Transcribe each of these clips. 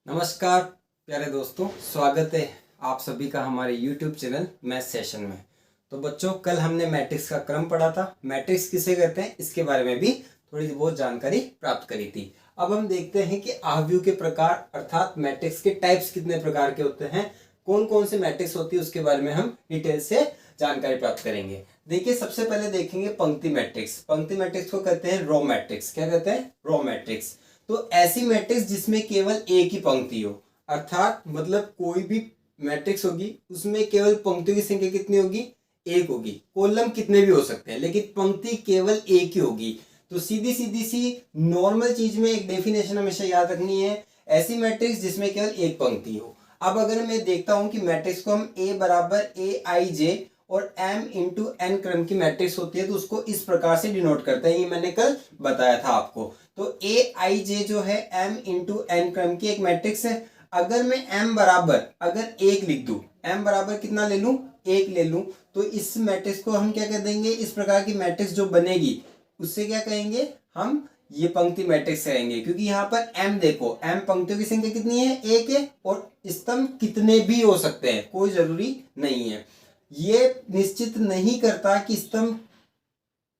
नमस्कार प्यारे दोस्तों, स्वागत है आप सभी का हमारे YouTube चैनल मैथ सेशन में। तो बच्चों, कल हमने मैट्रिक्स का क्रम पढ़ा था। मैट्रिक्स किसे कहते हैं इसके बारे में भी थोड़ी बहुत जानकारी प्राप्त करी थी। अब हम देखते हैं कि आव्यूह के प्रकार अर्थात मैट्रिक्स के टाइप्स कितने प्रकार के होते हैं, कौन कौन से मैट्रिक्स होती है उसके बारे में हम डिटेल से जानकारी प्राप्त करेंगे। देखिए, सबसे पहले देखेंगे पंक्ति मैट्रिक्स। पंक्ति मैट्रिक्स को कहते हैं रो मैट्रिक्स। क्या कहते हैं? Row matrix. तो ऐसी मैट्रिक्स जिसमें केवल एक ही पंक्ति हो, अर्थात मतलब कोई भी मैट्रिक्स होगी उसमें केवल पंक्तियों की संख्या कितनी होगी? एक होगी। कॉलम कितने भी हो सकते हैं लेकिन पंक्ति केवल एक ही होगी। तो सीधी सीधी सी नॉर्मल चीज में एक डेफिनेशन हमेशा याद रखनी है, ऐसी मैट्रिक्स जिसमें केवल एक पंक्ति हो। अब अगर मैं देखता हूं कि मैट्रिक्स को हम A बराबर AIJ और M इंटू N क्रम की मैट्रिक्स होती है तो उसको इस प्रकार से डिनोट करते हैं। ये मैंने कल बताया था आपको। तो AIJ जो है M इंटू N क्रम की एक मैट्रिक्स है। अगर मैं M बराबर अगर एक लिख दूं, M बराबर कितना ले लूं? एक ले लूं, तो इस मैट्रिक्स को हम क्या कह देंगे? इस प्रकार की मैट्रिक्स जो बनेगी उससे क्या कहेंगे? हम ये पंक्ति मैट्रिक्स कहेंगे, क्योंकि यहाँ पर M देखो, M पंक्तियों की संख्या कितनी है? एक है, और स्तंभ कितने भी हो सकते हैं, कोई जरूरी नहीं है। ये निश्चित नहीं करता कि स्तंभ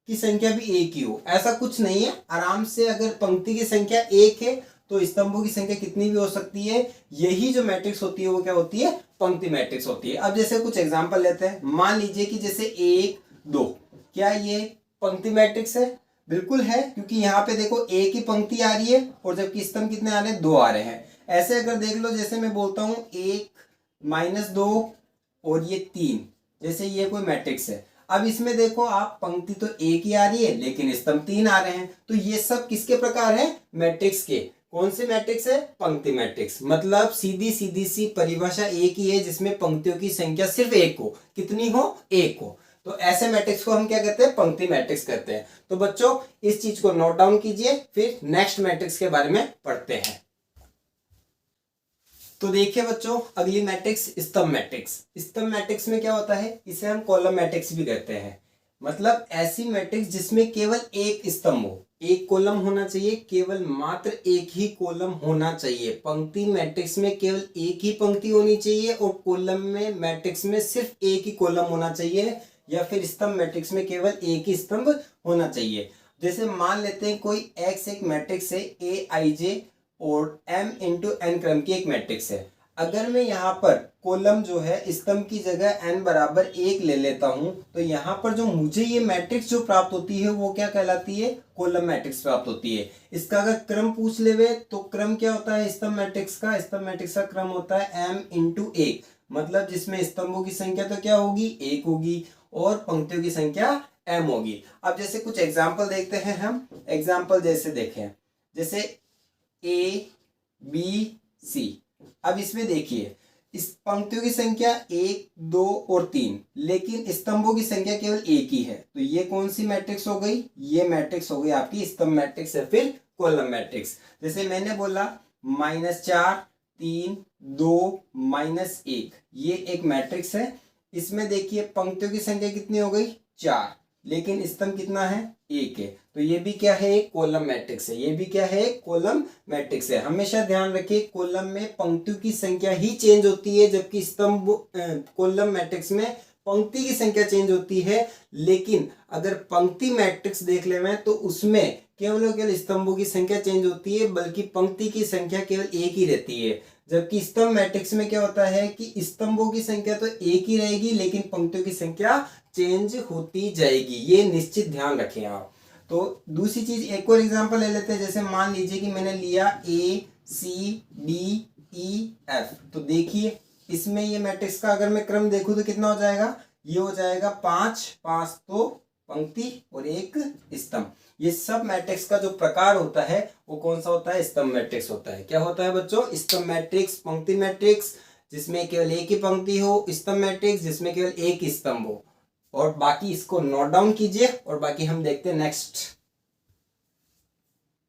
की संख्या भी एक ही हो, ऐसा कुछ नहीं है। आराम से अगर पंक्ति की संख्या एक है तो स्तंभों की संख्या कितनी भी हो सकती है। यही जो मैट्रिक्स होती है वो क्या होती है? पंक्ति मैट्रिक्स होती है। अब जैसे कुछ एग्जांपल लेते हैं। मान लीजिए कि जैसे 1 2, क्या ये पंक्ति मैट्रिक्स है? बिल्कुल है, क्योंकि यहाँ पे देखो एक ही पंक्ति आ रही है और जबकि स्तंभ कितने आ रहे हैं? 2 आ रहे हैं। ऐसे अगर देख लो, जैसे मैं बोलता हूँ 1 - 2 और ये 3, जैसे ये कोई मैट्रिक्स है। अब इसमें देखो आप, पंक्ति तो एक ही आ रही है लेकिन स्तंभ 3 आ रहे हैं। तो ये सब किसके प्रकार है? मैट्रिक्स के। कौन से मैट्रिक्स है? पंक्ति मैट्रिक्स। मतलब सीधी सीधी सी परिभाषा एक ही है जिसमें पंक्तियों की संख्या सिर्फ एक हो। कितनी हो? एक हो। तो ऐसे मैट्रिक्स को हम क्या कहते हैं? पंक्ति मैट्रिक्स कहते हैं। तो बच्चों, इस चीज को नोट डाउन कीजिए, फिर नेक्स्ट मैट्रिक्स के बारे में पढ़ते हैं। तो देखिए बच्चों, अगली मैट्रिक्स स्तंभ मैट्रिक्स। स्तंभ मैट्रिक्स में क्या होता है? इसे हम कॉलम मैट्रिक्स भी कहते हैं। मतलब ऐसी मैट्रिक्स जिसमें केवल एक स्तंभ हो, एक कॉलम होना चाहिए, केवल मात्र एक ही कॉलम होना चाहिए। पंक्ति मैट्रिक्स में केवल एक ही पंक्ति होनी चाहिए और कॉलम में मैट्रिक्स में सिर्फ एक ही कॉलम होना चाहिए, या फिर स्तंभ मैट्रिक्स में केवल एक ही स्तंभ होना चाहिए। जैसे मान लेते हैं कोई x एक मैट्रिक्स है AIJ और M इंटू N क्रम की एक मैट्रिक्स है। अगर मैं यहाँ पर कॉलम जो है स्तंभ की जगह n बराबर 1 ले लेता हूँ तो यहाँ पर जो मुझे ये मैट्रिक्स जो प्राप्त होती है वो क्या कहलाती है? कॉलम मैट्रिक्स प्राप्त होती है। इसका अगर क्रम पूछ लेवे तो क्रम क्या होता है स्तंभ मैट्रिक्स का? स्तंभ मैट्रिक्स का क्रम होता है M इंटू 1, मतलब जिसमें स्तंभों की संख्या तो क्या होगी? 1 होगी और पंक्तियों की संख्या M होगी। अब जैसे कुछ एग्जाम्पल देखते हैं हम। एग्जाम्पल जैसे देखें, जैसे ABC। अब इसमें देखिए, इस पंक्तियों की संख्या 1 2 और 3, लेकिन स्तंभों की संख्या केवल एक ही है। तो ये कौन सी मैट्रिक्स हो गई? ये मैट्रिक्स हो गई आपकी स्तंभ मैट्रिक्स या फिर कॉलम मैट्रिक्स। जैसे मैंने बोला -4 3 2 -1, ये एक मैट्रिक्स है। इसमें देखिए पंक्तियों की संख्या कितनी हो गई? 4, लेकिन स्तंभ कितना है? 1 है। तो ये भी क्या है? एक कॉलम मैट्रिक्स है। ये भी क्या है? कॉलम मैट्रिक्स है। हमेशा ध्यान रखिए, कॉलम में पंक्तियों की संख्या ही चेंज होती है, जबकि स्तंभ कॉलम मैट्रिक्स में पंक्ति की संख्या चेंज होती है। लेकिन अगर पंक्ति मैट्रिक्स देख ले तो उसमें केवल और केवल स्तंभों की संख्या चेंज होती है, बल्कि पंक्ति की संख्या केवल एक ही रहती है। जबकि स्तंभ मैट्रिक्स में क्या होता है कि स्तंभों की संख्या तो एक ही रहेगी लेकिन पंक्तियों की संख्या चेंज होती जाएगी। ये निश्चित ध्यान रखें आप। तो दूसरी चीज, एक और एग्जांपल ले लेते हैं। जैसे मान लीजिए कि मैंने लिया ACDEF। तो देखिए, इसमें ये मैट्रिक्स का अगर मैं क्रम देखूं तो कितना हो जाएगा? ये हो जाएगा 5 5 तो पंक्ति और एक स्तंभ। ये सब मैट्रिक्स का जो प्रकार होता है वो कौन सा होता है? स्तंभ मैट्रिक्स होता है। क्या होता है बच्चों? स्तंभ मैट्रिक्स, पंक्ति मैट्रिक्स जिसमें केवल एक ही पंक्ति हो, स्तंभ मैट्रिक्स जिसमें केवल एक ही स्तंभ हो। और बाकी इसको नोट डाउन कीजिए और बाकी हम देखते हैं नेक्स्ट।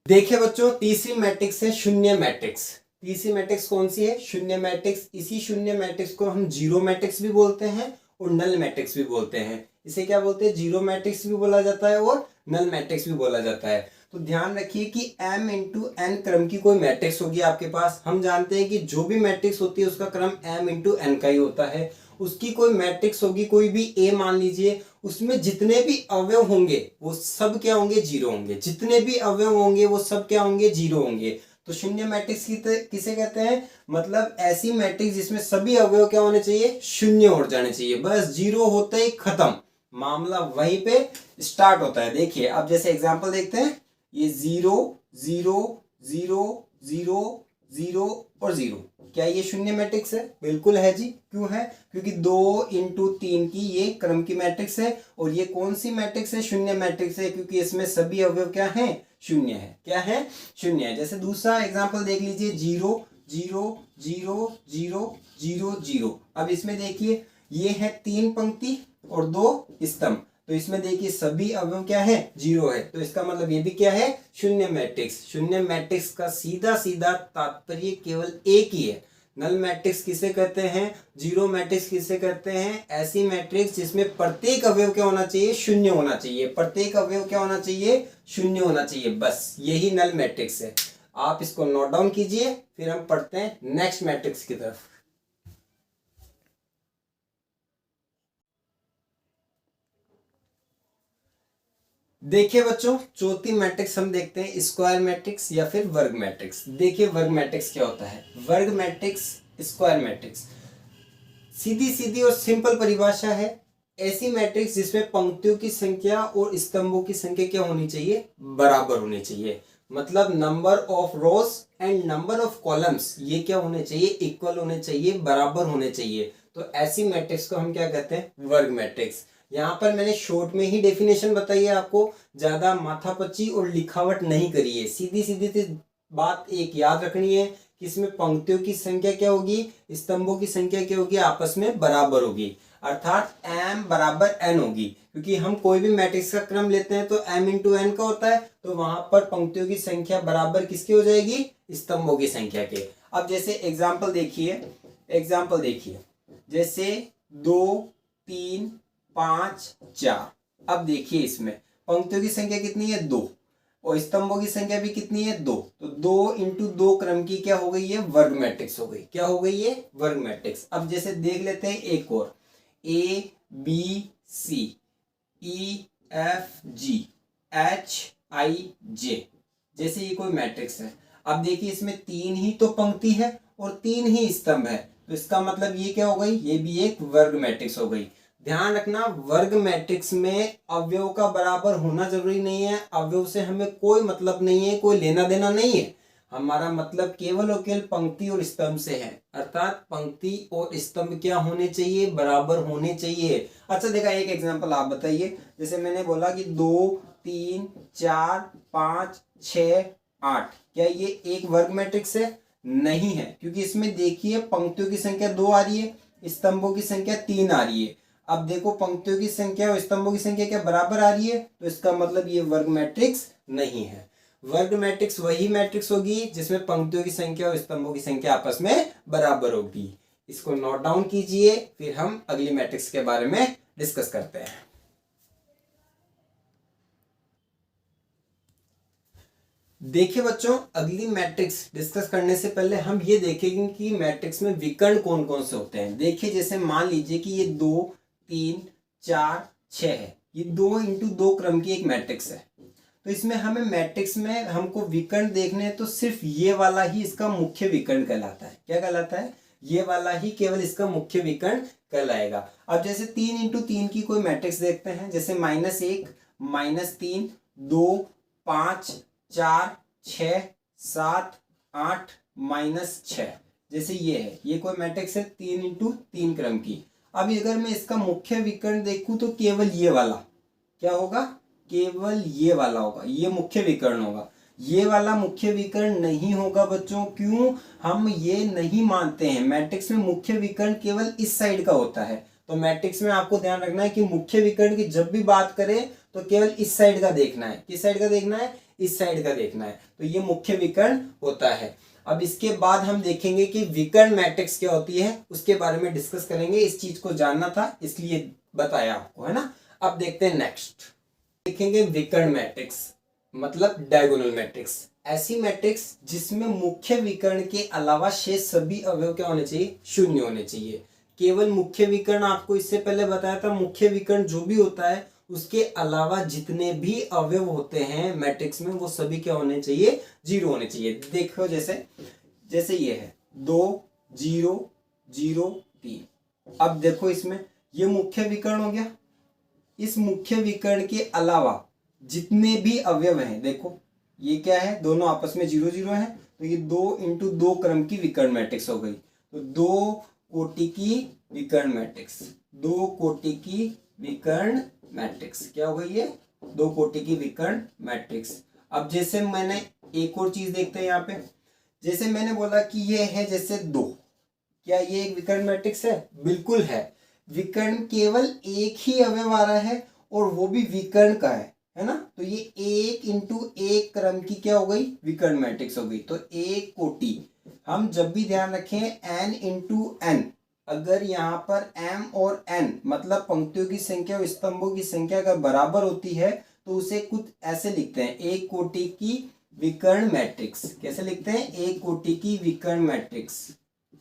देखिए बच्चों, तीसरी मैट्रिक्स है शून्य मैट्रिक्स। तीसरी मैट्रिक्स कौन सी है? शून्य मैट्रिक्स। इसी शून्य मैट्रिक्स को हम जीरो मैट्रिक्स भी बोलते हैं और नल मैट्रिक्स भी बोलते हैं। इसे क्या बोलते हैं? जीरो मैट्रिक्स भी बोला जाता है और नल मैट्रिक्स भी बोला जाता है। तो ध्यान रखिए कि m इंटू n क्रम की कोई मैट्रिक्स होगी आपके पास। हम जानते हैं कि जो भी मैट्रिक्स होती है उसका क्रम m इंटू n का ही होता है। उसकी कोई मैट्रिक्स होगी, कोई भी a मान लीजिए, उसमें जितने भी अवयव होंगे वो सब क्या होंगे, जीरो होंगे। जितने भी अवयव होंगे वो सब क्या होंगे, जीरो होंगे। तो शून्य मैट्रिक्स किसे कहते हैं, मतलब ऐसी मैट्रिक्स जिसमें सभी अवयव क्या होने चाहिए, शून्य हो जाने चाहिए। बस जीरो होते ही खत्म, मामला वहीं पे स्टार्ट होता है। देखिए अब जैसे एग्जांपल देखते हैं, ये 0 0 0 0 0 और 0, क्या ये शून्य मैट्रिक्स है? बिल्कुल है जी। क्यों है? क्योंकि 2 इंटू 3 की ये क्रम की मैट्रिक्स है। और ये कौन सी मैट्रिक्स है? शून्य मैट्रिक्स है, क्योंकि इसमें सभी अवयव क्या है, शून्य है। क्या है? शून्य है। जैसे दूसरा एग्जांपल देख लीजिए, 0 0 0 0 0 0। अब इसमें देखिए ये है 3 पंक्ति और 2 स्तंभ, तो इसमें देखिए सभी अवयव क्या है, जीरो है। तो इसका मतलब ये भी क्या है, शून्य मैट्रिक्स। शून्य मैट्रिक्स का सीधा सीधा तात्पर्य केवल एक ही है। नल मैट्रिक्स किसे कहते हैं, जीरो मैट्रिक्स किसे कहते हैं? ऐसी मैट्रिक्स जिसमें प्रत्येक अवयव क्या होना चाहिए, शून्य होना चाहिए। प्रत्येक अवयव क्या होना चाहिए, शून्य होना चाहिए। बस यही नल मैट्रिक्स है। आप इसको नोट डाउन कीजिए, फिर हम पढ़ते हैं नेक्स्ट मैट्रिक्स की तरफ। देखिए बच्चों, चौथी मैट्रिक्स हम देखते हैं स्क्वायर मैट्रिक्स या फिर वर्ग मैट्रिक्स। देखिए वर्ग मैट्रिक्स क्या होता है। वर्ग मैट्रिक्स, स्क्वायर मैट्रिक्स, सीधी सीधी और सिंपल परिभाषा है। ऐसी मैट्रिक्स जिसमें पंक्तियों की संख्या और स्तंभों की संख्या क्या होनी चाहिए, बराबर होनी चाहिए। मतलब number of rose and number of columns ये क्या होने चाहिए, इक्वल होने चाहिए, बराबर होने चाहिए। तो ऐसी मैट्रिक्स को हम क्या कहते हैं, वर्ग मैट्रिक्स। यहाँ पर मैंने शॉर्ट में ही डेफिनेशन बताई है आपको, ज्यादा माथापच्ची और लिखावट नहीं करी है। सीधी सीधी सी बात एक याद रखनी है कि इसमें पंक्तियों की संख्या क्या होगी, स्तंभों की संख्या क्या होगी, आपस में बराबर होगी। अर्थात m बराबर n होगी, क्योंकि हम कोई भी मैट्रिक्स का क्रम लेते हैं तो m इंटू n का होता है। तो वहां पर पंक्तियों की संख्या बराबर किसकी हो जाएगी, स्तंभों की संख्या के। अब जैसे एग्जाम्पल देखिए, जैसे 2 3 5 4। अब देखिए इसमें पंक्तियों की संख्या कितनी है, 2, और स्तंभों की संख्या भी कितनी है, 2। तो 2 इंटू 2 क्रम की क्या हो गई है, वर्ग मैट्रिक्स हो गई। क्या हो गई है, वर्ग मैट्रिक्स। अब जैसे देख लेते हैं एक और, A B C E F G H I J, जैसे ये कोई मैट्रिक्स है। अब देखिए इसमें 3 ही तो पंक्ति है और 3 ही स्तंभ है, तो इसका मतलब ये क्या हो गई, ये भी एक वर्ग मैट्रिक्स हो गई। ध्यान रखना, वर्ग मैट्रिक्स में अवयव का बराबर होना जरूरी नहीं है। अवयव से हमें कोई मतलब नहीं है, कोई लेना देना नहीं है। हमारा मतलब केवल और केवल पंक्ति और स्तंभ से है। अर्थात पंक्ति और स्तंभ क्या होने चाहिए, बराबर होने चाहिए। अच्छा देखा, एक एग्जांपल आप बताइए। जैसे मैंने बोला कि 2 3 4 5 6 8, क्या ये एक वर्ग मैट्रिक्स है? नहीं है, क्योंकि इसमें देखिए पंक्तियों की संख्या 2 आ रही है, स्तंभों की संख्या 3 आ रही है। अब देखो पंक्तियों की संख्या और स्तंभों की संख्या क्या बराबर आ रही है, तो इसका मतलब ये वर्ग मैट्रिक्स नहीं है। वर्ग मैट्रिक्स वही मैट्रिक्स होगी जिसमें पंक्तियों की संख्या और स्तंभों की संख्या आपस में बराबर होगी। इसको नोट डाउन कीजिए, फिर हम अगली मैट्रिक्स के बारे में डिस्कस करते हैं। देखिए बच्चों, अगली मैट्रिक्स डिस्कस करने से पहले हम ये देखेंगे कि मैट्रिक्स में विकर्ण कौन कौन से होते हैं। देखिए जैसे मान लीजिए कि ये 2 3 4 6 है, ये 2 इंटू 2 क्रम की एक मैट्रिक्स है। तो इसमें हमें मैट्रिक्स में हमको विकर्ण देखने हैं, तो सिर्फ ये वाला ही इसका मुख्य विकर्ण कहलाता है। क्या कहलाता है, ये वाला ही केवल इसका मुख्य विकर्ण कहलाएगा। अब जैसे 3 इंटू 3 की कोई मैट्रिक्स देखते हैं, जैसे -1 -3 2 5 4 6 7 8 -6, जैसे ये है, ये कोई मैट्रिक्स है 3 इंटू 3 क्रम की। अब अगर मैं इसका मुख्य विकर्ण देखूं तो केवल ये वाला क्या होगा, केवल ये वाला होगा, ये मुख्य विकर्ण होगा। ये वाला मुख्य विकर्ण नहीं होगा बच्चों। क्यों, हम ये नहीं मानते हैं। मैट्रिक्स में मुख्य विकर्ण केवल इस साइड का होता है। तो मैट्रिक्स में आपको ध्यान रखना है कि मुख्य विकर्ण की जब भी बात करें तो केवल इस साइड का देखना है। किस साइड का देखना है, इस साइड का देखना है। तो ये मुख्य विकर्ण होता है। अब इसके बाद हम देखेंगे कि विकर्ण मैट्रिक्स क्या होती है, उसके बारे में डिस्कस करेंगे। इस चीज को जानना था इसलिए बताया आपको, है ना। अब देखते हैं नेक्स्ट, देखेंगे विकर्ण मैट्रिक्स। मतलब डायगोनल मैट्रिक्स, ऐसी मैट्रिक्स जिसमें मुख्य विकर्ण के अलावा शेष सभी अवयव क्या होने चाहिए, शून्य होने चाहिए। केवल मुख्य विकर्ण, आपको इससे पहले बताया था, मुख्य विकर्ण जो भी होता है उसके अलावा जितने भी अवयव होते हैं मैट्रिक्स में वो सभी क्या होने चाहिए, जीरो होने चाहिए। देखो जैसे जैसे ये है 2 0 0 3। अब देखो इसमें ये मुख्य विकर्ण हो गया, इस मुख्य विकर्ण के अलावा जितने भी अवयव हैं, देखो ये क्या है, दोनों आपस में 0 0 है, तो ये 2 इंटू 2 क्रम की विकर्ण मैट्रिक्स हो गई। तो 2 कोटि की विकर्ण मैट्रिक्स, 2 कोटि की विकर्ण मैट्रिक्स क्या हो गई, ये 2 कोटि की विकर्ण मैट्रिक्स। अब जैसे मैंने एक और चीज देखते हैं यहाँ पे, जैसे मैंने बोला कि ये है जैसे 2, क्या ये एक विकर्ण मैट्रिक्स है, बिल्कुल है। विकर्ण केवल एक ही अवयव आ रहा है और वो भी विकर्ण का है ना, तो ये 1 इंटू 1 क्रम की क्या हो गई, विकर्ण मैट्रिक्स हो गई। तो एक कोटि, हम जब भी ध्यान रखें n इंटू एन, अगर यहाँ पर m और n मतलब पंक्तियों की संख्या और स्तंभों की संख्या अगर बराबर होती है तो उसे कुछ ऐसे लिखते हैं, एक कोटि की विकर्ण मैट्रिक्स। कैसे लिखते हैं, एक कोटि की विकर्ण मैट्रिक्स,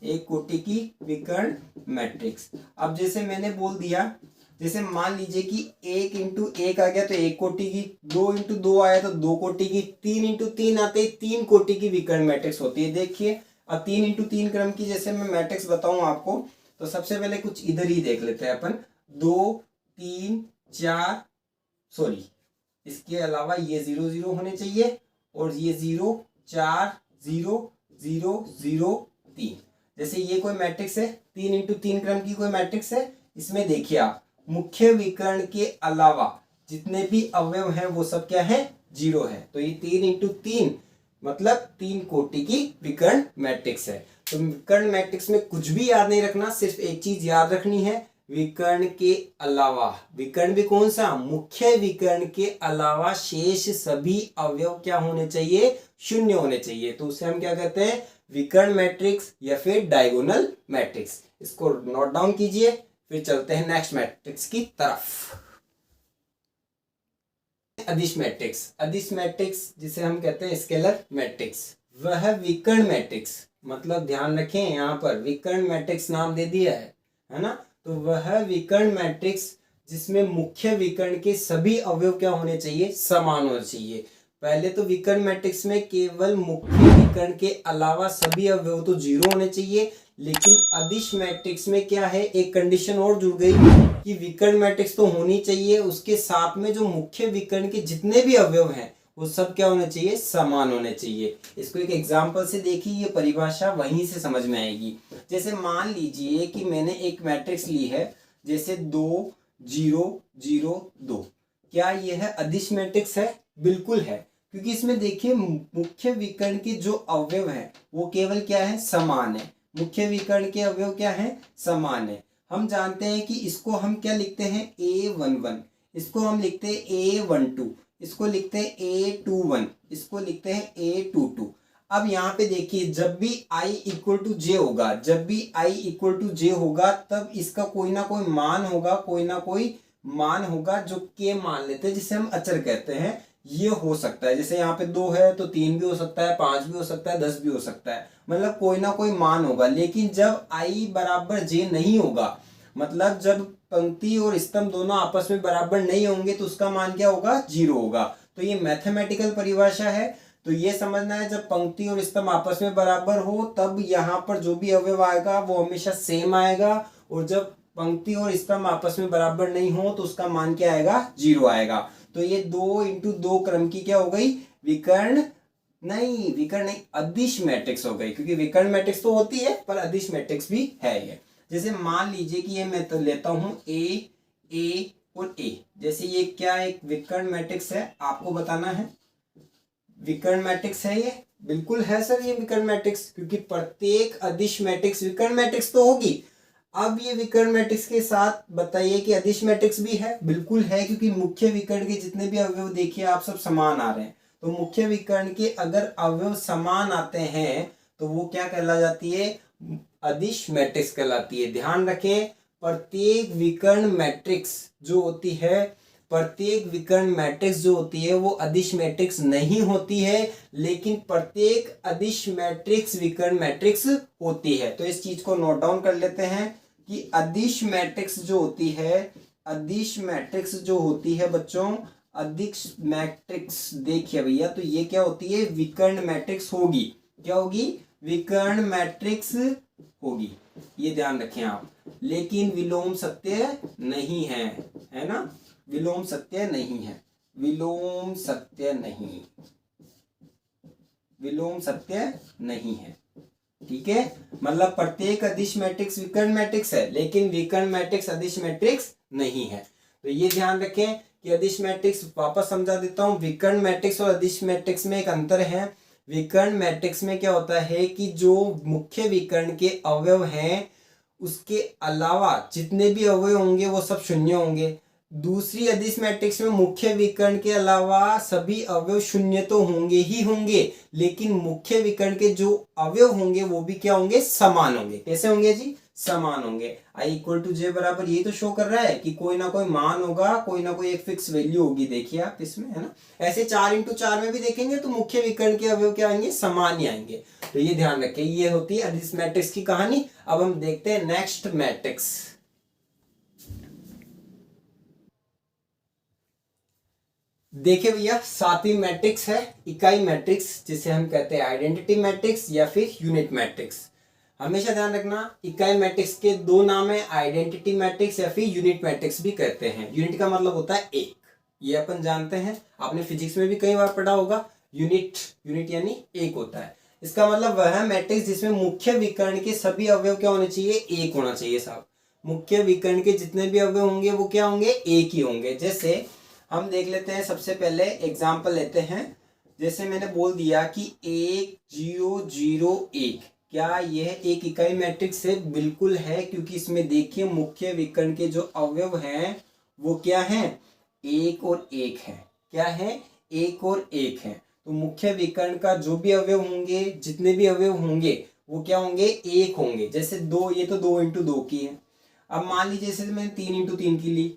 एक कोटि की विकर्ण मैट्रिक्स। अब जैसे मैंने बोल दिया, जैसे मान लीजिए कि 1 इंटू 1 आ गया तो 1 कोटि की, 2 इंटू 2 आया तो 2 कोटि की, 3 इंटू 3 आते ही 3 कोटि की विकर्ण मैट्रिक्स होती है। देखिए अब 3 इंटू 3 क्रम की जैसे मैं मैट्रिक्स बताऊं आपको, तो सबसे पहले कुछ इधर ही देख लेते हैं अपन, 2 3 4, सॉरी इसके अलावा ये 0 0 होने चाहिए और ये 0 4 0 0 0 3। जैसे ये कोई मैट्रिक्स है, 3 इंटू 3 क्रम की कोई मैट्रिक्स है, इसमें देखिए आप मुख्य विकर्ण के अलावा जितने भी अवयव हैं वो सब क्या है, 0 है। तो ये 3 इंटू 3 मतलब 3 कोटि की विकर्ण मैट्रिक्स है। तो विकर्ण मैट्रिक्स में कुछ भी याद नहीं रखना, सिर्फ एक चीज याद रखनी है, विकर्ण के अलावा, विकर्ण भी कौन सा, मुख्य विकर्ण के अलावा शेष सभी अवयव क्या होने चाहिए, शून्य होने चाहिए। तो उसे हम क्या कहते हैं, विकर्ण मैट्रिक्स या फिर डायगोनल मैट्रिक्स। इसको नोट डाउन कीजिए, फिर चलते हैं नेक्स्ट मैट्रिक्स की तरफ। अदिश मैट्रिक्स, अदिश मैट्रिक्स जिसे हम कहते हैं स्केलर मैट्रिक्स, वह विकर्ण मैट्रिक्स, मतलब ध्यान रखें यहाँ पर विकर्ण मैट्रिक्स नाम दे दिया है ना, तो वह विकर्ण मैट्रिक्स जिसमें मुख्य विकर्ण के सभी अवयव क्या होने चाहिए, समान होने चाहिए। पहले तो विकर्ण मैट्रिक्स में केवल मुख्य विकर्ण के अलावा सभी अवयव तो 0 होने चाहिए, लेकिन अदिश मैट्रिक्स में क्या है, एक कंडीशन और जुड़ गई कि विकर्ण मैट्रिक्स तो होनी चाहिए, उसके साथ में जो मुख्य विकर्ण के जितने भी अवयव हैं वो सब क्या होने चाहिए, समान होने चाहिए। इसको एक एग्जांपल से देखिए, ये परिभाषा वहीं से समझ में आएगी। जैसे मान लीजिए कि मैंने एक मैट्रिक्स ली है, जैसे 2 0 0 2, क्या यह है अदिश मैट्रिक्स है, बिल्कुल है, क्योंकि इसमें देखिए मुख्य विकर्ण के जो अवयव है वो केवल क्या है, समान है। मुख्य विकर्ण के अवयव क्या है, समान है। हम जानते हैं कि इसको हम क्या लिखते हैं, A11, इसको हम लिखते हैं A12, इसको लिखते हैं A21, इसको लिखते हैं A22। अब यहाँ पे देखिए जब भी I इक्वल टू जे होगा, जब भी I इक्वल टू जे होगा तब इसका कोई ना कोई मान होगा, कोई ना कोई मान होगा जो के मान लेते हैं, जिसे हम अचर कहते हैं। ये हो सकता है, जैसे यहाँ पे 2 है तो 3 भी हो सकता है, 5 भी हो सकता है, 10 भी हो सकता है, मतलब कोई ना कोई मान होगा। लेकिन जब I बराबर जे नहीं होगा, मतलब जब पंक्ति और स्तंभ दोनों आपस में बराबर नहीं होंगे तो उसका मान क्या होगा, 0 होगा। तो ये मैथमेटिकल परिभाषा है। तो ये समझना है, जब पंक्ति और स्तंभ आपस में बराबर हो तब यहाँ पर जो भी अवयव आएगा वो हमेशा सेम आएगा, और जब पंक्ति और स्तंभ आपस में बराबर नहीं हो तो उसका मान क्या आएगा, 0 आएगा। तो ये 2 इंटू 2 क्रम की क्या हो गई, विकर्ण नहीं, अदिश मैट्रिक्स हो गई, क्योंकि विकर्ण मैट्रिक्स तो होती है पर अदिश मैट्रिक्स भी है ये। जैसे मान लीजिए कि ये मैं तो लेता हूं ए और ए, जैसे ये क्या एक विकर्ण मैट्रिक्स है, आपको बताना है विकर्ण मैट्रिक्स है ये, बिल्कुल है सर ये विकर्ण मैट्रिक्स, क्योंकि प्रत्येक अदिश मैट्रिक्स विकर्ण मैट्रिक्स तो होगी। अब ये विकर्ण मैट्रिक्स के साथ बताइए कि अदिश मैट्रिक्स भी है, बिल्कुल है, क्योंकि मुख्य विकर्ण के जितने भी अवयव देखिए आप सब समान आ रहे हैं। तो मुख्य विकर्ण के अगर अवयव समान आते हैं तो वो क्या कहला जाती है, अदिश मैट्रिक्स कहलाती है। ध्यान रखें, प्रत्येक विकर्ण मैट्रिक्स जो होती है प्रत्येक विकर्ण मैट्रिक्स जो होती है वो अदिश मैट्रिक्स नहीं होती है, लेकिन प्रत्येक अदिश मैट्रिक्स विकर्ण मैट्रिक्स होती है। तो इस चीज को नोट डाउन कर लेते हैं कि अदिश मैट्रिक्स जो होती है, अदिश मैट्रिक्स जो होती है बच्चों, अदिश मैट्रिक्स देखिए भैया, तो ये क्या होती है, विकर्ण मैट्रिक्स होगी। क्या होगी, विकर्ण मैट्रिक्स होगी, ये ध्यान रखें आप। लेकिन विलोम सत्य नहीं है ना, विलोम सत्य नहीं है, विलोम सत्य नहीं, विलोम सत्य नहीं है। ठीक है, मतलब प्रत्येक अदिश मैट्रिक्स विकर्ण मैट्रिक्स है, लेकिन विकर्ण मैट्रिक्स अदिश मैट्रिक्स नहीं है। तो ये ध्यान रखें कि अदिश मैट्रिक्स, वापस समझा देता हूं, विकर्ण मैट्रिक्स और अदिश मैट्रिक्स में एक अंतर है। विकर्ण मैट्रिक्स में क्या होता है कि जो मुख्य विकर्ण के अवयव हैं उसके अलावा जितने भी अवयव होंगे वो सब शून्य होंगे। दूसरी अदिश मैट्रिक्स में मुख्य विकर्ण के अलावा सभी अवयव शून्य तो होंगे ही होंगे, लेकिन मुख्य विकर्ण के जो अवयव होंगे वो भी क्या होंगे, समान होंगे। कैसे होंगे जी, समान होंगे। आई इक्वल टू जे बराबर, यही तो शो कर रहा है कि कोई ना कोई मान होगा, कोई ना कोई एक फिक्स वैल्यू होगी। देखिए आप इसमें, है ना। ऐसे 4x4 में भी देखेंगे तो मुख्य विकर्ण के अवयव क्या आएंगे, समान ही आएंगे। तो ये ध्यान रखें, ये होती है अदिश मैट्रिक्स की कहानी। अब हम देखते हैं नेक्स्ट मैट्रिक्स। देखिए भैया, सातवीं मैट्रिक्स है इकाई मैट्रिक्स, जिसे हम कहते हैं आइडेंटिटी मैट्रिक्स या फिर यूनिट मैट्रिक्स। हमेशा ध्यान रखना, इकाई मैट्रिक्स के दो नाम है, आइडेंटिटी मैट्रिक्स या फिर यूनिट मैट्रिक्स भी कहते हैं। यूनिट का मतलब होता है एक, ये अपन जानते हैं, आपने फिजिक्स में भी कई बार पढ़ा होगा। यूनिट यानी एक होता है। इसका मतलब वह मैट्रिक्स जिसमें मुख्य विकर्ण के सभी अवयव क्या होने चाहिए, एक होना चाहिए साहब। मुख्य विकर्ण के जितने भी अवयव होंगे वो क्या होंगे, एक ही होंगे। जैसे हम देख लेते हैं, सबसे पहले एग्जाम्पल लेते हैं। जैसे मैंने बोल दिया कि 1 0 0 1, क्या यह एक इकाई मैट्रिक्स है? बिल्कुल है, क्योंकि इसमें देखिए मुख्य विकर्ण के जो अवयव हैं वो क्या हैं, एक और एक है। क्या है, एक और एक है। तो मुख्य विकर्ण का जो भी अवयव होंगे, जितने भी अवयव होंगे वो क्या होंगे, एक होंगे। जैसे 2, ये तो 2 × 2 की है। अब मान लीजिए जैसे मैंने 3 × 3 की ली,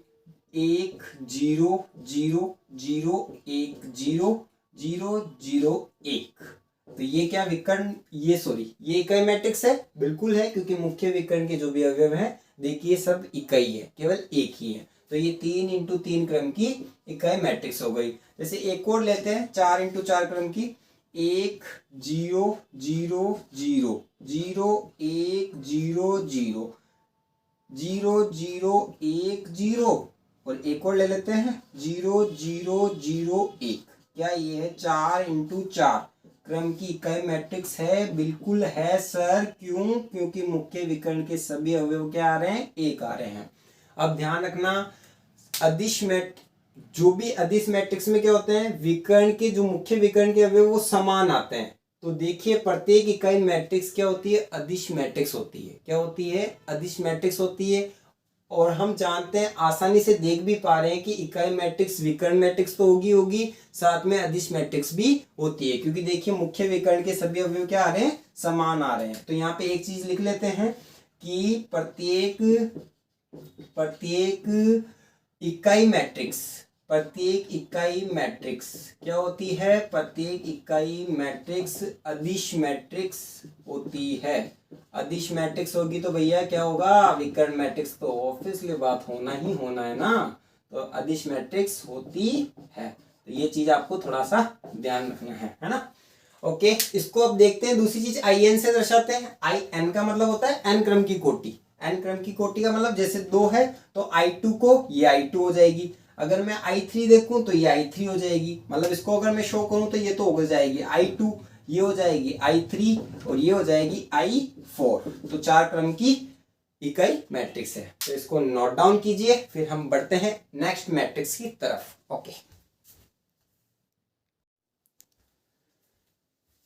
1 0 0 0 1 0 0 0 1, तो ये क्या विकर्ण, ये इकाई मैट्रिक्स है? बिल्कुल है, क्योंकि मुख्य विकर्ण के जो भी अवयव हैं देखिए सब इकाई है, केवल एक ही है। तो ये 3 × 3 क्रम की इकाई मैट्रिक्स हो गई। जैसे एक और लेते हैं 4 × 4 क्रम की, 1 0 0 0 0 1 0 0 0 0 1 0, और एक और ले लेते हैं 0 0 0 1। क्या ये है 4 × 4 क्रम की इकाई मैट्रिक्स है? बिल्कुल है सर। क्यों? क्योंकि मुख्य विकर्ण के सभी अवयव क्या आ रहे हैं, एक आ रहे हैं। अब ध्यान रखना, जो भी अदिश मैट्रिक्स में क्या होते हैं, विकर्ण के जो मुख्य विकर्ण के अवयव वो समान आते हैं। तो देखिए प्रत्येक इकाई मैट्रिक्स क्या होती है, अदिश मैट्रिक्स होती है। क्या होती है, अदिश मैट्रिक्स होती है। और हम जानते हैं, आसानी से देख भी पा रहे हैं कि इकाई मैट्रिक्स विकर्ण मैट्रिक्स तो होगी, साथ में अदिश मैट्रिक्स भी होती है, क्योंकि देखिए मुख्य विकर्ण के सभी अवयव क्या आ रहे हैं, समान आ रहे हैं। तो यहाँ पे एक चीज लिख लेते हैं कि प्रत्येक इकाई मैट्रिक्स क्या होती है, प्रत्येक इकाई मैट्रिक्स अदिश मैट्रिक्स होती है। अदिश मैट्रिक्स होगी तो भैया क्या होगा, विकर्ण मैट्रिक्स तो ऑब्वियसली बात होना ही होना है ना। तो अदिश मैट्रिक्स होती है। तो ये चीज आपको थोड़ा सा ध्यान रखना है ना। ओके, इसको अब देखते हैं। दूसरी चीज IN से दर्शाते हैं। IN का मतलब होता है n क्रम की कोटि। n क्रम की कोटि का मतलब जैसे 2 है तो I2 को ये I2 हो जाएगी। अगर मैं I3 देखूं तो ये I3 हो जाएगी। मतलब इसको अगर मैं शो करूं तो ये तो हो जाएगी I2, ये हो जाएगी I3 और ये हो जाएगी I4। तो 4 क्रम की इकाई मैट्रिक्स है। तो इसको नोट डाउन कीजिए, फिर हम बढ़ते हैं नेक्स्ट मैट्रिक्स की तरफ। ओके,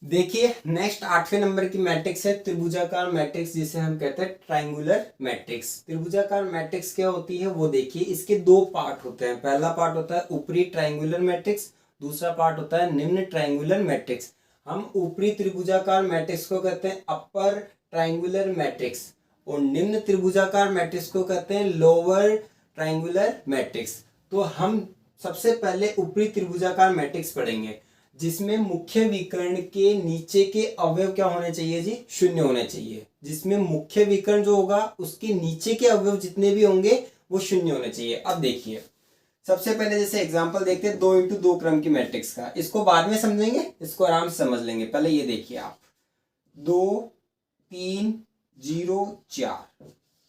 देखिए नेक्स्ट 8वें नंबर की मैट्रिक्स है त्रिभुजाकार मैट्रिक्स, जिसे हम कहते हैं ट्रायंगुलर मैट्रिक्स। त्रिभुजाकार मैट्रिक्स क्या होती है वो देखिए। इसके दो पार्ट होते हैं। पहला पार्ट होता है ऊपरी ट्रायंगुलर मैट्रिक्स, दूसरा पार्ट होता है निम्न ट्रायंगुलर मैट्रिक्स। हम ऊपरी त्रिभुजाकार मैट्रिक्स को कहते हैं अपर ट्रायंगुलर मैट्रिक्स, और निम्न त्रिभुजाकार मैट्रिक्स को कहते हैं लोअर ट्रायंगुलर मैट्रिक्स। तो हम सबसे पहले ऊपरी त्रिभुजाकार मैट्रिक्स पढ़ेंगे, जिसमें मुख्य विकर्ण के नीचे के अवयव क्या होने चाहिए जी, शून्य होने चाहिए। जिसमें मुख्य विकर्ण जो होगा उसके नीचे के अवयव जितने भी होंगे वो शून्य होने चाहिए। अब देखिए सबसे पहले जैसे एग्जांपल देखते हैं 2x2 क्रम की मैट्रिक्स का, इसको बाद में समझेंगे, इसको आराम से समझ लेंगे। पहले ये देखिए आप 2 3 0 4,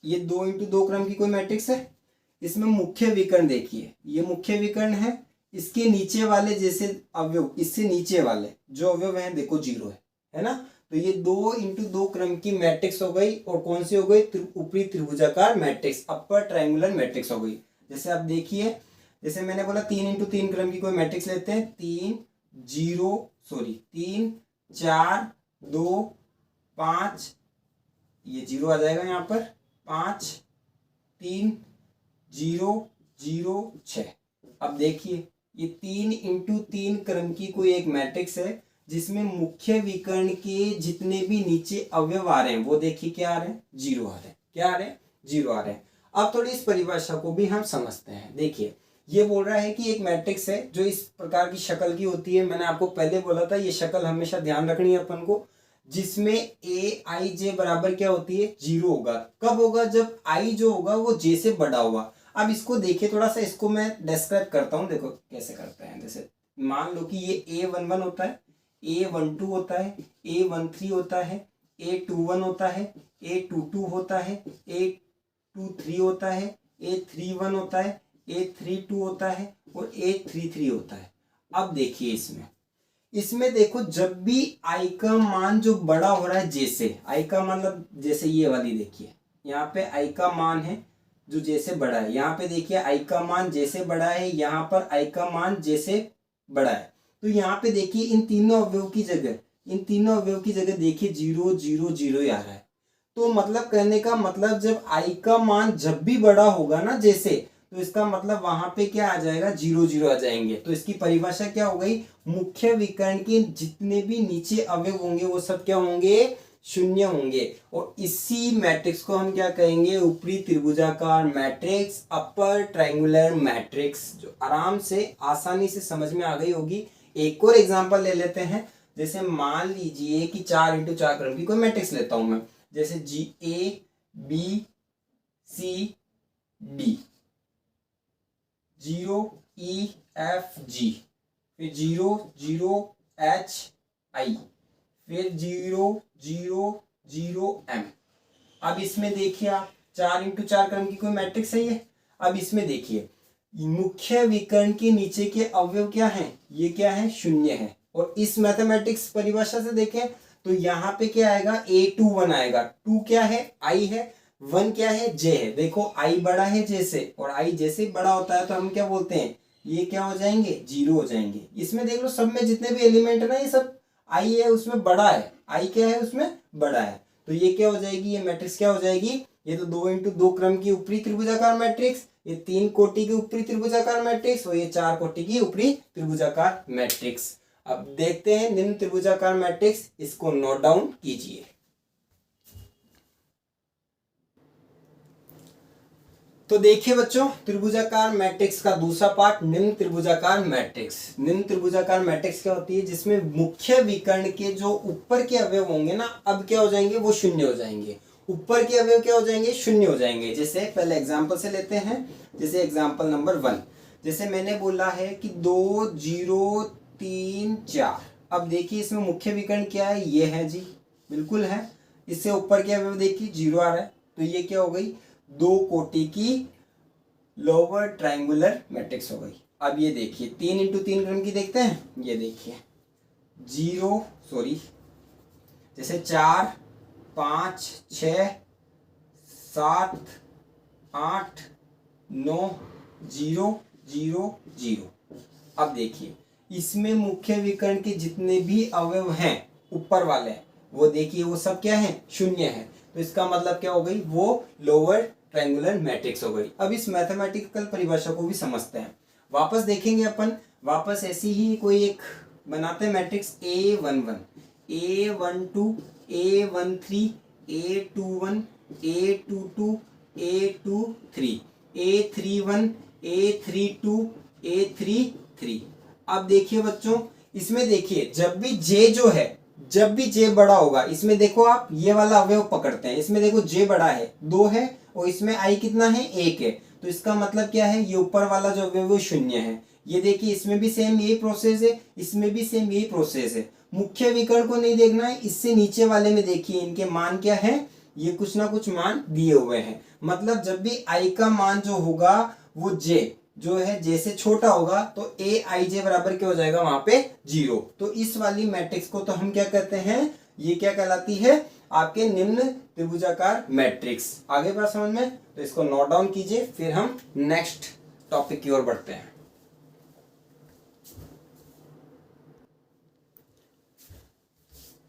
ये 2x2 क्रम की कोई मैट्रिक्स है। इसमें मुख्य विकर्ण देखिए, ये मुख्य विकर्ण है, इसके नीचे वाले जैसे अवयव, इससे नीचे वाले जो अवयव हैं देखो 0 है ना। तो ये 2x2 क्रम की मैट्रिक्स हो गई। और कौन सी हो गई, ऊपरी त्रिभुजाकार मैट्रिक्स, अपर ट्रायंगुलर मैट्रिक्स हो गई। जैसे आप देखिए, जैसे मैंने बोला 3x3 क्रम की कोई मैट्रिक्स लेते हैं, 3 4 2 5, ये 0 आ जाएगा यहाँ पर, 5 3 0 0 6। अब देखिए ये 3x3 क्रम की कोई एक मैट्रिक्स है, जिसमें मुख्य विकर्ण के जितने भी नीचे अवयव आ रहे हैं वो देखिए क्या आ रहे हैं, 0 आ रहे हैं। क्या आ रहे हैं, 0 आ रहे हैं। अब थोड़ी इस परिभाषा को भी हम समझते हैं। देखिए ये बोल रहा है कि एक मैट्रिक्स है जो इस प्रकार की शक्ल की होती है। मैंने आपको पहले बोला था ये शक्ल हमेशा ध्यान रखनी है अपन को, जिसमें ए आई जे बराबर क्या होती है, 0 होगा। कब होगा, जब आई जो होगा वो जे से बड़ा होगा। अब इसको देखिए थोड़ा सा, इसको मैं डिस्क्राइब करता हूँ, देखो कैसे करते हैं। जैसे मान लो कि ये A11 होता है, A12 होता है, A13 होता है, A21 होता है, A22 होता है, A23 होता है, A31 होता है, A32 होता है और A33 होता है। अब देखिए इसमें देखो जब भी आई का मान जो बड़ा हो रहा है, जैसे आई का मतलब जैसे ये वाली देखिए, यहाँ पे आई का मान है जो जैसे बड़ा है, यहाँ पे देखिए आई का मान जैसे बड़ा है, यहाँ पर आई का मान जैसे बड़ा है। तो यहाँ पे देखिए इन तीनों अवयव की जगह देखिए 0 0 0 ही आ रहा है। तो मतलब कहने का मतलब जब आई का मान जब भी बड़ा होगा ना जैसे, तो इसका मतलब वहां पे क्या आ जाएगा, 0 0 आ जाएंगे। तो इसकी परिभाषा क्या हो गई, मुख्य विकर्ण के जितने भी नीचे अवयव होंगे वो सब क्या होंगे, शून्य होंगे। और इसी मैट्रिक्स को हम क्या कहेंगे, ऊपरी त्रिभुजाकार मैट्रिक्स, अपर ट्रायंगुलर मैट्रिक्स, जो आराम से आसानी से समझ में आ गई होगी। एक और एग्जांपल ले लेते हैं। जैसे मान लीजिए कि 4x4 क्रम की कोई मैट्रिक्स लेता हूं मैं, जैसे GABCD 0EFG, फिर 0 0HI, फिर 0 0 0M। अब इसमें देखिए आप 4x4 क्रम की कोई मैट्रिक्स है ये। अब इसमें देखिए मुख्य विकर्ण के नीचे के अवयव क्या हैं, ये क्या है, शून्य है। और इस मैथमेटिक्स परिभाषा से देखें तो यहाँ पे क्या आएगा, A21 आएगा। 2 क्या है, I है, 1 क्या है, J है। देखो I बड़ा है J से, और I जैसे बड़ा होता है तो हम क्या बोलते हैं, ये क्या हो जाएंगे, 0 हो जाएंगे। इसमें देख लो सब में जितने भी एलिमेंट है ना, ये सब I है उसमें बड़ा है, I क्या है उसमें बड़ा है। तो ये क्या हो जाएगी, ये मैट्रिक्स क्या हो जाएगी, ये तो 2x2 क्रम की ऊपरी त्रिभुजाकार मैट्रिक्स, ये 3 कोटि की ऊपरी त्रिभुजाकार मैट्रिक्स, और ये 4 कोटि की ऊपरी त्रिभुजाकार मैट्रिक्स। अब देखते हैं निम्न त्रिभुजाकार मैट्रिक्स, इसको नोट डाउन कीजिए। तो देखिए बच्चों, त्रिभुजाकार मैट्रिक्स का दूसरा पार्ट, निम्न त्रिभुजाकार मैट्रिक्स। निम्न त्रिभुजाकार मैट्रिक्स क्या होती है, जिसमें मुख्य विकर्ण के जो ऊपर के अवयव होंगे ना, अब क्या हो जाएंगे, वो शून्य हो जाएंगे। ऊपर के अवयव क्या हो जाएंगे, शून्य हो जाएंगे। जैसे पहले एग्जांपल से लेते हैं, जैसे एग्जांपल नंबर 1, जैसे मैंने बोला है कि 2 0 3 4। अब देखिए इसमें मुख्य विकर्ण क्या है, ये है जी, बिल्कुल है। इससे ऊपर के अवयव देखिए 0 आ रहा है, तो ये क्या हो गई, 2 कोटि की लोअर ट्रायंगुलर मैट्रिक्स हो गई। अब ये देखिए 3x3 क्रम की देखते हैं, ये देखिए 0 जैसे 4 5 6 7 8 9 0 0 0। अब देखिए इसमें मुख्य विकर्ण के जितने भी अवयव हैं ऊपर वाले, वो देखिए वो सब क्या है, शून्य है। तो इसका मतलब क्या हो गई, वो लोअर ट्रायंगुलर मैट्रिक्स हो गई। अब इस मैथमेटिकल परिभाषा को भी समझते हैं। वापस देखेंगे अपन, वापस ऐसी ही कोई एक बनाते हैं matrix A11 A12 A13 A21 A22 A23 A31 A32 A3 3। अब देखिए बच्चों, इसमें देखिए जब भी J जो है, जब भी J बड़ा होगा, इसमें देखो आप ये वाला अवयव पकड़ते हैं, इसमें देखो J बड़ा है 2 है और इसमें I कितना है 1 है, तो इसका मतलब क्या है, ये ऊपर वाला जो अवयव है 0 है। ये देखिए इसमें भी सेम यही प्रोसेस है, इसमें भी सेम यही प्रोसेस है। मुख्य विकर्ण को नहीं देखना है, इससे नीचे वाले में देखिए इनके मान क्या है, ये कुछ ना कुछ मान दिए हुए हैं। मतलब जब भी I का मान जो होगा वो J जो है J से छोटा होगा तो Aij बराबर क्या हो जाएगा, वहां पे 0। तो इस वाली मैट्रिक्स को तो हम क्या कहते हैं, ये क्या कहलाती है, आपके निम्न त्रिभुजाकार मैट्रिक्स। आगे बात समझ में, तो इसको नोट डाउन कीजिए, फिर हम नेक्स्ट टॉपिक की ओर बढ़ते हैं।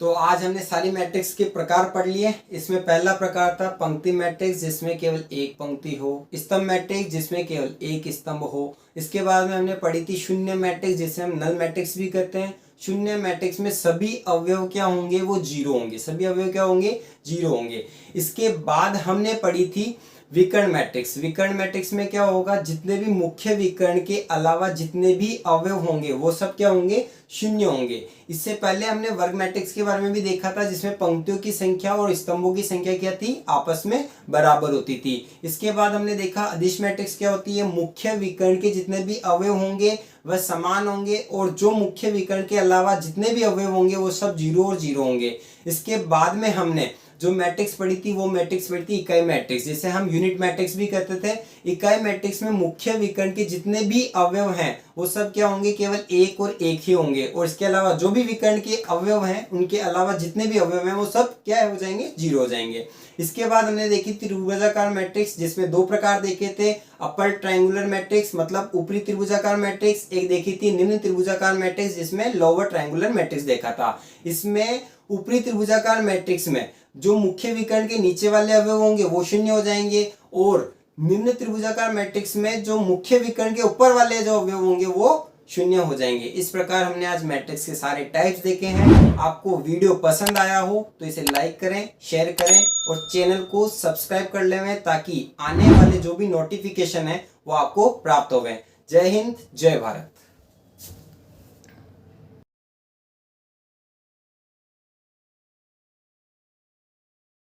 तो आज हमने सारी मैट्रिक्स के प्रकार पढ़ लिए। इसमें पहला प्रकार था पंक्ति मैट्रिक्स जिसमें केवल एक पंक्ति हो, स्तंभ मैट्रिक्स जिसमें केवल एक स्तंभ हो। इसके बाद में हमने पढ़ी थी शून्य मैट्रिक्स जिसे हम नल मैट्रिक्स भी कहते हैं। शून्य मैट्रिक्स में सभी अवयव क्या होंगे, वो 0 होंगे, सभी अवयव क्या होंगे, 0 होंगे। इसके बाद हमने पढ़ी थी विकर्ण मैट्रिक्स। विकर्ण मैट्रिक्स में क्या होगा, जितने भी मुख्य विकर्ण के अलावा जितने भी अवयव होंगे वो सब क्या होंगे, 0 होंगे। इससे पहले हमने वर्ग मैट्रिक्स के बारे में भी देखा था जिसमें पंक्तियों की संख्या और स्तंभों की संख्या क्या थी, आपस में बराबर होती थी। इसके बाद हमने देखा अदिश मैट्रिक्स क्या होती है, मुख्य विकर्ण के जितने भी अवयव होंगे वह समान होंगे और जो मुख्य विकर्ण के अलावा जितने भी अवयव होंगे वो सब 0 और 0 होंगे। इसके बाद में हमने जो मैट्रिक्स पढ़ी थी वो मैट्रिक्स पढ़ी थी इकाई मैट्रिक्स, जिसे हम यूनिट मैट्रिक्स भी कहते थे। इकाई मैट्रिक्स में मुख्य विकर्ण के जितने भी अवयव हैं वो सब क्या होंगे, केवल एक और एक ही होंगे, और इसके अलावा जो भी विकर्ण के अवयव हैं उनके अलावा जितने भी अवयव हैं वो सब क्या हो जाएंगे, 0 हो जाएंगे। इसके बाद हमने देखी त्रिभुजाकार मैट्रिक्स जिसमें 2 प्रकार देखे थे, अपर ट्रायंगुलर मैट्रिक्स मतलब ऊपरी त्रिभुजाकार मैट्रिक्स, एक देखी थी निम्न त्रिभुजाकार मैट्रिक्स जिसमें लोअर ट्रायंगुलर मैट्रिक्स देखा था। इसमें ऊपरी त्रिभुजाकार मैट्रिक्स में जो मुख्य विकर्ण के नीचे वाले अवयव होंगे वो 0 हो जाएंगे, और निम्न त्रिभुजाकार मैट्रिक्स में जो मुख्य विकर्ण के ऊपर वाले जो अवयव होंगे वो 0 हो जाएंगे। इस प्रकार हमने आज मैट्रिक्स के सारे टाइप्स देखे हैं। आपको वीडियो पसंद आया हो तो इसे लाइक करें, शेयर करें और चैनल को सब्सक्राइब कर लें ताकि आने वाले जो भी नोटिफिकेशन है वो आपको प्राप्त होवे। जय हिंद, जय भारत।